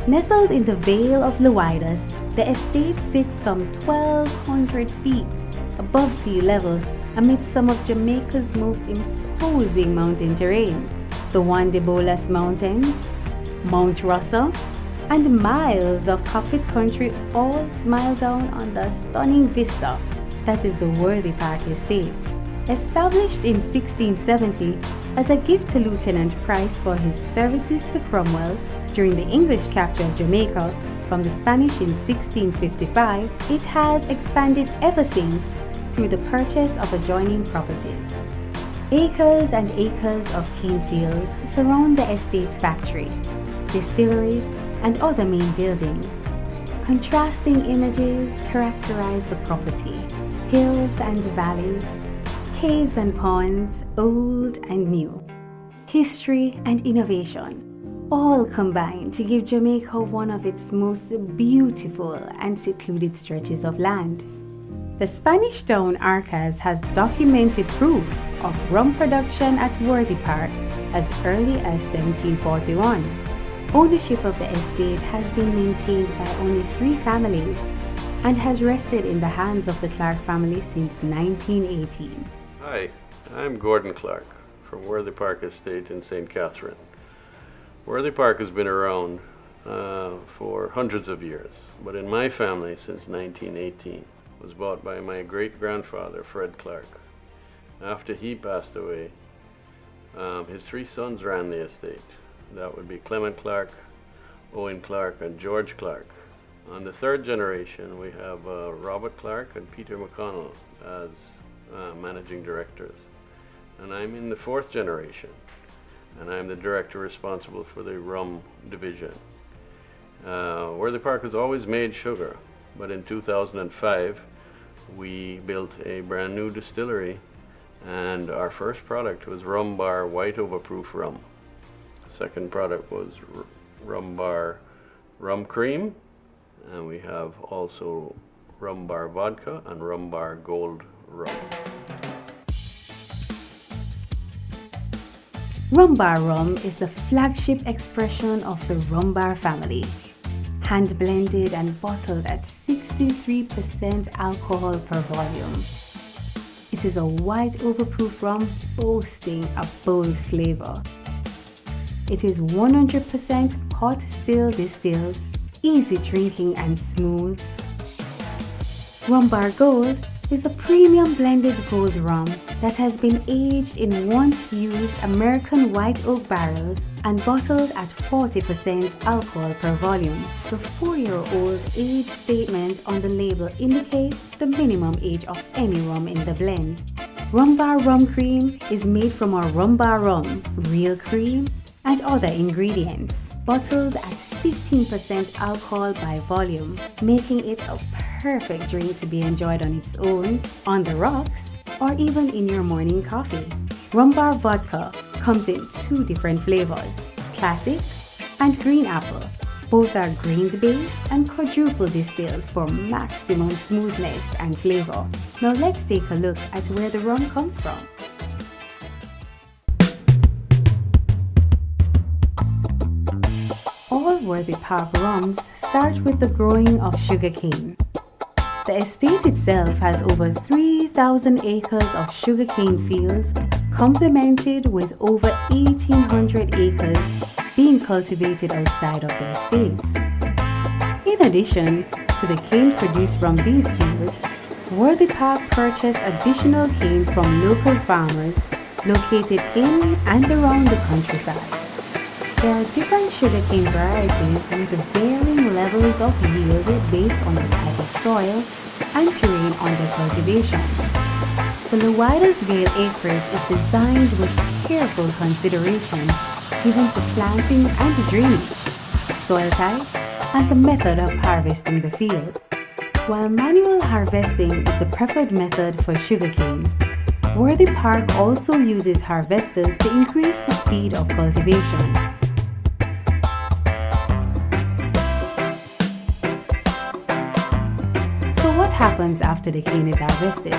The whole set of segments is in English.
Nestled in the Vale of Loidas, the estate sits some 1,200 feet above sea level amid some of Jamaica's most imposing mountain terrain. The Juan de Bolas Mountains, Mount Russell, and miles of Cockpit Country all smile down on the stunning vista that is the Worthy Park Estate. Established in 1670 as a gift to Lieutenant Price for his services to Cromwell during the English capture of Jamaica from the Spanish in 1655, it has expanded ever since through the purchase of adjoining properties. Acres and acres of cane fields surround the estate's factory, distillery, and other main buildings. Contrasting images characterize the property: hills and valleys, caves and ponds, old and new, history and innovation, all combine to give Jamaica one of its most beautiful and secluded stretches of land. The Spanish Town Archives has documented proof of rum production at Worthy Park as early as 1741. Ownership of the estate has been maintained by only 3 families and has rested in the hands of the Clark family since 1918. Hi, I'm Gordon Clark from Worthy Park Estate in St. Catherine. Worthy Park has been around for hundreds of years, but in my family since 1918. It was bought by my great-grandfather, Fred Clark. After he passed away, his 3 sons ran the estate. That would be Clement Clark, Owen Clark, and George Clark. On the 3rd generation, we have Robert Clark and Peter McConnell as managing directors. And I'm in the 4th generation, and I'm the director responsible for the rum division. Worthy Park has always made sugar, but in 2005, we built a brand new distillery, and our first product was Rum Bar White Overproof Rum. The second product was Rum Bar Rum Cream, and we have also Rum Bar Vodka and Rum Bar Gold Rum. Rum Bar Rum is the flagship expression of the Rum Bar family. Hand blended and bottled at 63% alcohol per volume. It is a white overproof rum boasting a bold flavor. It is 100% hot still distilled, easy drinking and smooth. Rum Bar Gold is the premium blended gold rum that has been aged in once-used American white oak barrels and bottled at 40% alcohol per volume. The 4-year-old age statement on the label indicates the minimum age of any rum in the blend. Rum Bar Rum Cream is made from our Rum Bar rum, real cream, and other ingredients, bottled at 15% alcohol by volume, making it a perfect drink to be enjoyed on its own, on the rocks, or even in your morning coffee. Rum Bar Vodka comes in 2 different flavors, classic and green apple. Both are grain-based and quadruple distilled for maximum smoothness and flavor. Now let's take a look at where the rum comes from. All Worthy Park rums start with the growing of sugarcane. The estate itself has over 3,000 acres of sugarcane fields, complemented with over 1,800 acres being cultivated outside of the estate. In addition to the cane produced from these fields, Worthy Park purchased additional cane from local farmers located in and around the countryside. There are different sugarcane varieties with varying levels of yield based on the type of soil and terrain under cultivation. The Loidas Vale acreage is designed with careful consideration given to planting and drainage, soil type, and the method of harvesting the field. While manual harvesting is the preferred method for sugarcane, Worthy Park also uses harvesters to increase the speed of cultivation. What happens after the cane is harvested?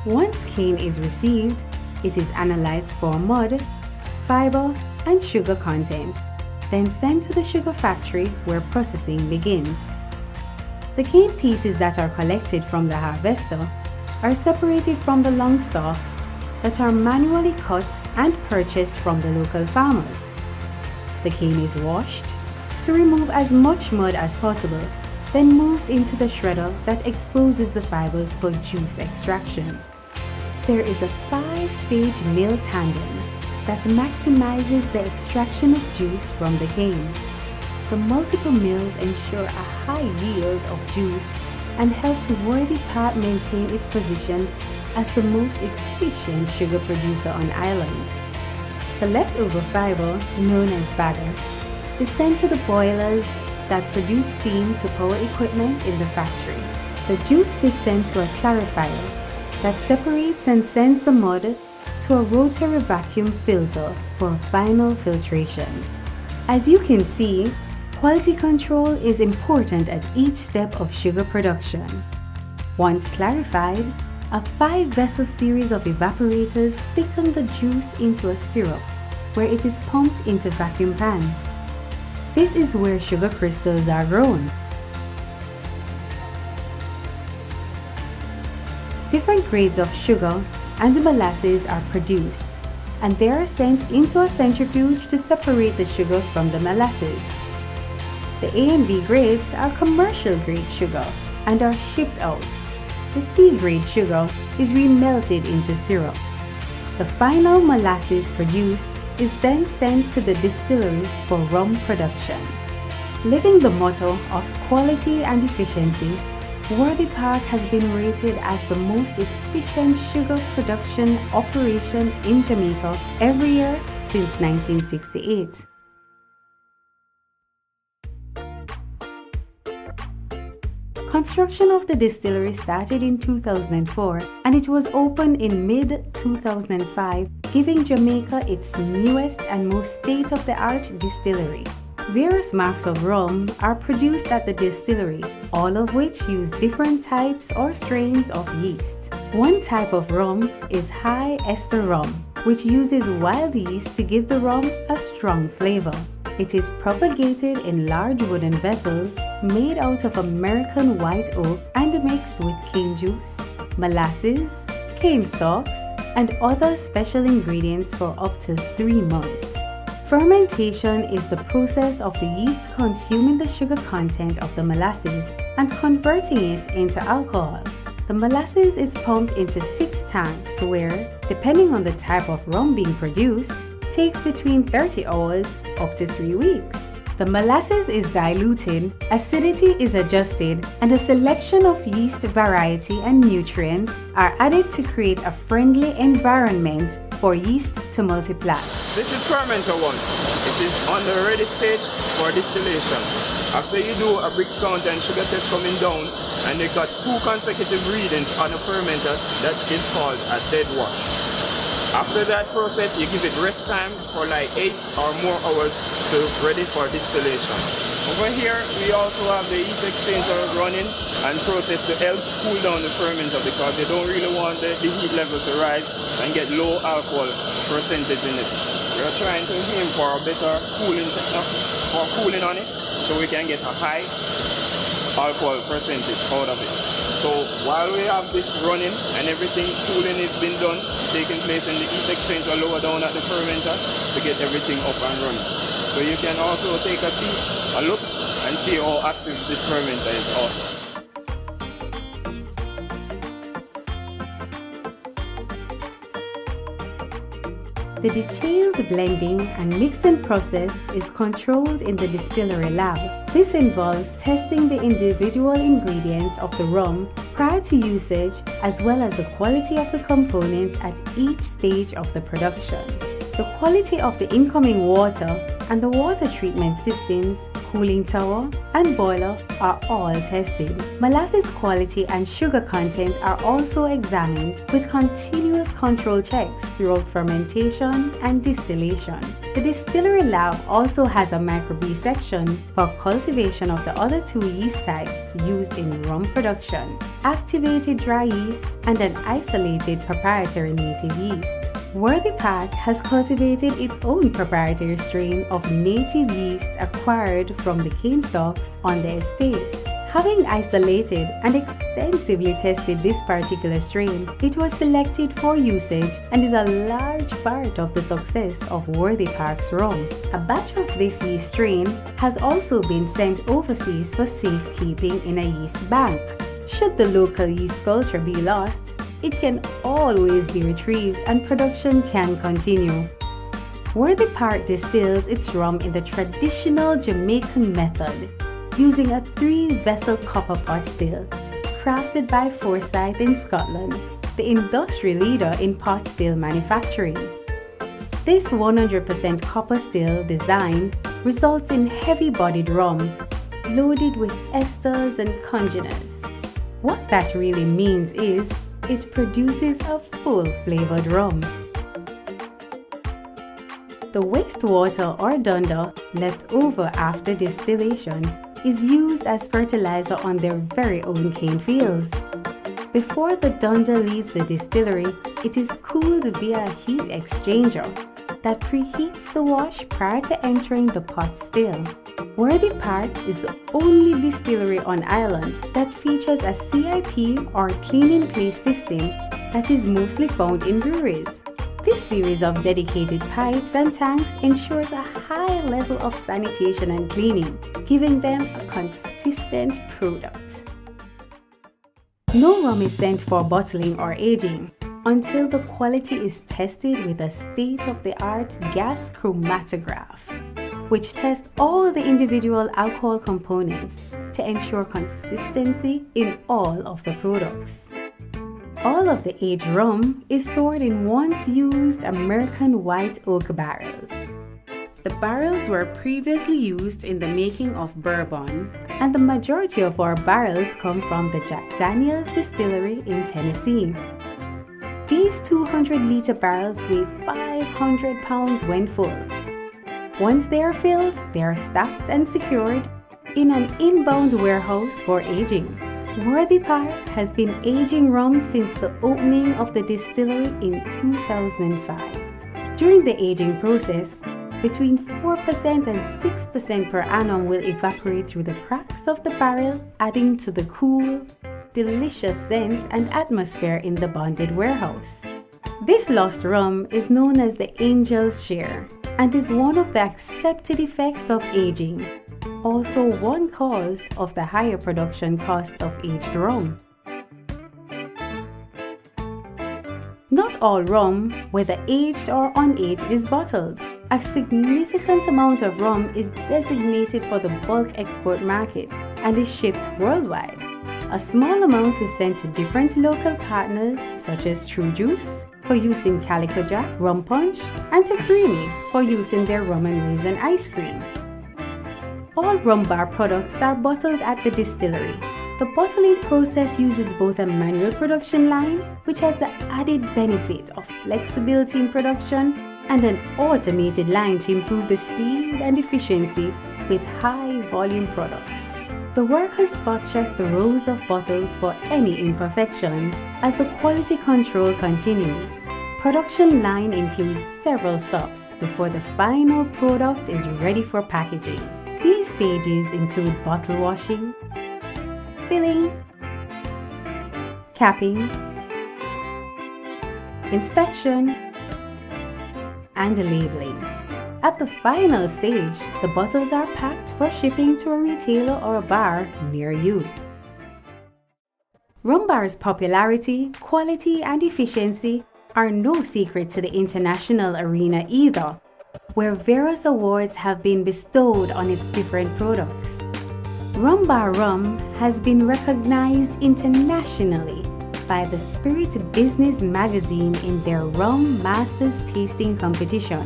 Once cane is received, it is analyzed for mud, fiber, and sugar content, then sent to the sugar factory where processing begins. The cane pieces that are collected from the harvester are separated from the long stalks that are manually cut and purchased from the local farmers. The cane is washed to remove as much mud as possible, then moved into the shredder that exposes the fibers for juice extraction. There is a 5-stage mill tandem that maximizes the extraction of juice from the cane. The multiple mills ensure a high yield of juice and helps Worthy Park maintain its position as the most efficient sugar producer on island. The leftover fiber, known as bagasse, is sent to the boilers that produce steam to power equipment in the factory. The juice is sent to a clarifier that separates and sends the mud to a rotary vacuum filter for a final filtration. As you can see, quality control is important at each step of sugar production. Once clarified, a 5-vessel series of evaporators thicken the juice into a syrup, where it is pumped into vacuum pans. This is where sugar crystals are grown. Different grades of sugar and molasses are produced, and they are sent into a centrifuge to separate the sugar from the molasses. The A and B grades are commercial grade sugar and are shipped out. The C grade sugar is remelted into syrup. The final molasses produced is then sent to the distillery for rum production. Living the motto of quality and efficiency, Worthy Park has been rated as the most efficient sugar production operation in Jamaica every year since 1968. Construction of the distillery started in 2004 and it was opened in mid-2005, giving Jamaica its newest and most state-of-the-art distillery. Various marks of rum are produced at the distillery, all of which use different types or strains of yeast. One type of rum is high ester rum, which uses wild yeast to give the rum a strong flavor. It is propagated in large wooden vessels made out of American white oak and mixed with cane juice, molasses, cane stalks, and other special ingredients for up to 3 months. Fermentation is the process of the yeast consuming the sugar content of the molasses and converting it into alcohol. The molasses is pumped into 6 tanks where, depending on the type of rum being produced, takes between 30 hours up to 3 weeks. The molasses is diluted, acidity is adjusted, and a selection of yeast variety and nutrients are added to create a friendly environment for yeast to multiply. This is fermenter 1. It is on the ready state for distillation. After you do a brick count and sugar test coming down, and you got 2 consecutive readings on a fermenter, that is called a dead wash. After that process, you give it rest time for like 8 or more hours to ready for distillation. Over here, we also have the heat exchanger running and process to help cool down the fermenter because they don't really want the heat level to rise and get low alcohol percentage in it. We are trying to aim for a better cooling on it so we can get a high alcohol percentage out of it. So while we have this running and everything, cooling is being done, taking place in the heat exchanger lower down at the fermenter to get everything up and running. So you can also take a look and see how active this fermenter is also. The detailed blending and mixing process is controlled in the distillery lab. This involves testing the individual ingredients of the rum prior to usage, as well as the quality of the components at each stage of the production. The quality of the incoming water and the water treatment systems, cooling tower, and boiler are all tested. Molasses quality and sugar content are also examined with continuous control checks throughout fermentation and distillation. The distillery lab also has a microbe section for cultivation of the other 2 yeast types used in rum production: activated dry yeast and an isolated proprietary native yeast. Worthy Park has cultivated its own proprietary strain of native yeast acquired from the cane stalks on the estate. Having isolated and extensively tested this particular strain, it was selected for usage and is a large part of the success of Worthy Park's rum. A batch of this yeast strain has also been sent overseas for safekeeping in a yeast bank. Should the local yeast culture be lost, it can always be retrieved and production can continue. Worthy Park distills its rum in the traditional Jamaican method, using a 3-vessel copper pot still, crafted by Forsyth in Scotland, the industry leader in pot still manufacturing. This 100% copper still design results in heavy-bodied rum, loaded with esters and congeners. What that really means is, it produces a full-flavored rum. The wastewater or dunder left over after distillation is used as fertilizer on their very own cane fields. Before the dunder leaves the distillery, it is cooled via a heat exchanger that preheats the wash prior to entering the pot still. Worthy Park is the only distillery on island that features a CIP or clean-in-place system that is mostly found in breweries. This series of dedicated pipes and tanks ensures a high level of sanitation and cleaning, giving them a consistent product. No rum is sent for bottling or aging until the quality is tested with a state-of-the-art gas chromatograph, which tests all the individual alcohol components to ensure consistency in all of the products. All of the aged rum is stored in once-used American white oak barrels. The barrels were previously used in the making of bourbon, and the majority of our barrels come from the Jack Daniel's Distillery in Tennessee. These 200-liter barrels weigh 500 pounds when full. Once they are filled, they are stacked and secured in an inbound warehouse for aging. Worthy Park has been aging rum since the opening of the distillery in 2005. During the aging process, between 4% and 6% per annum will evaporate through the cracks of the barrel, adding to the cool, delicious scent and atmosphere in the bonded warehouse. This lost rum is known as the angel's share and is one of the accepted effects of aging, also one cause of the higher production cost of aged rum. Not all rum, whether aged or unaged, is bottled. A significant amount of rum is designated for the bulk export market and is shipped worldwide. A small amount is sent to different local partners such as True Juice for use in Calico Jack, Rum Punch, and to Creamy for use in their rum and raisin ice cream. All Rum Bar products are bottled at the distillery. The bottling process uses both a manual production line, which has the added benefit of flexibility in production, and an automated line to improve the speed and efficiency with high volume products. The workers spot check the rows of bottles for any imperfections as the quality control continues. Production line includes several stops before the final product is ready for packaging. These stages include bottle washing, filling, capping, inspection, and labeling. At the final stage, the bottles are packed for shipping to a retailer or a bar near you. Rum Bar's popularity, quality, and efficiency are no secret to the international arena either, where various awards have been bestowed on its different products. Rum Bar Rum has been recognized internationally by the Spirit Business magazine in their Rum Masters Tasting Competition.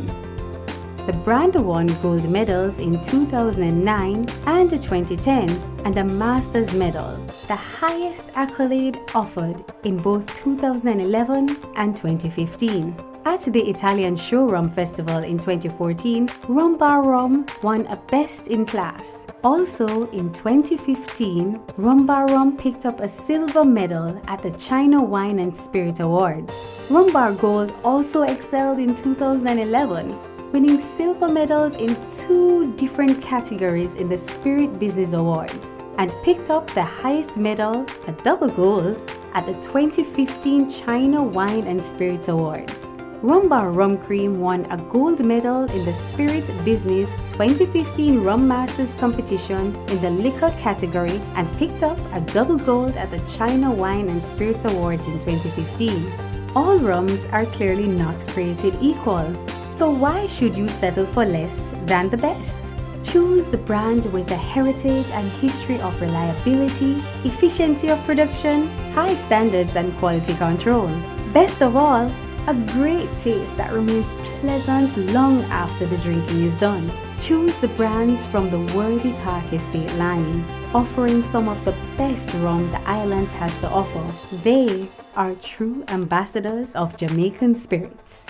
The brand won gold medals in 2009 and 2010 and a Master's Medal, the highest accolade offered in both 2011 and 2015. At the Italian Show Rum Festival in 2014, Rum Bar rum won a Best in Class. Also in 2015, Rum Bar rum picked up a silver medal at the China Wine and Spirit Awards. Rum Bar Gold also excelled in 2011, winning silver medals in 2 different categories in the Spirit Business Awards, and picked up the highest medal, a double gold, at the 2015 China Wine and Spirits Awards. Rum Bar Rum Cream won a gold medal in the Spirit Business 2015 Rum Masters competition in the liquor category and picked up a double gold at the China Wine and Spirits Awards in 2015. All rums are clearly not created equal, so why should you settle for less than the best? Choose the brand with a heritage and history of reliability, efficiency of production, high standards and quality control. Best of all, a great taste that remains pleasant long after the drinking is done. Choose the brands from the Worthy Park Estate line, offering some of the best rum the island has to offer. They are true ambassadors of Jamaican spirits.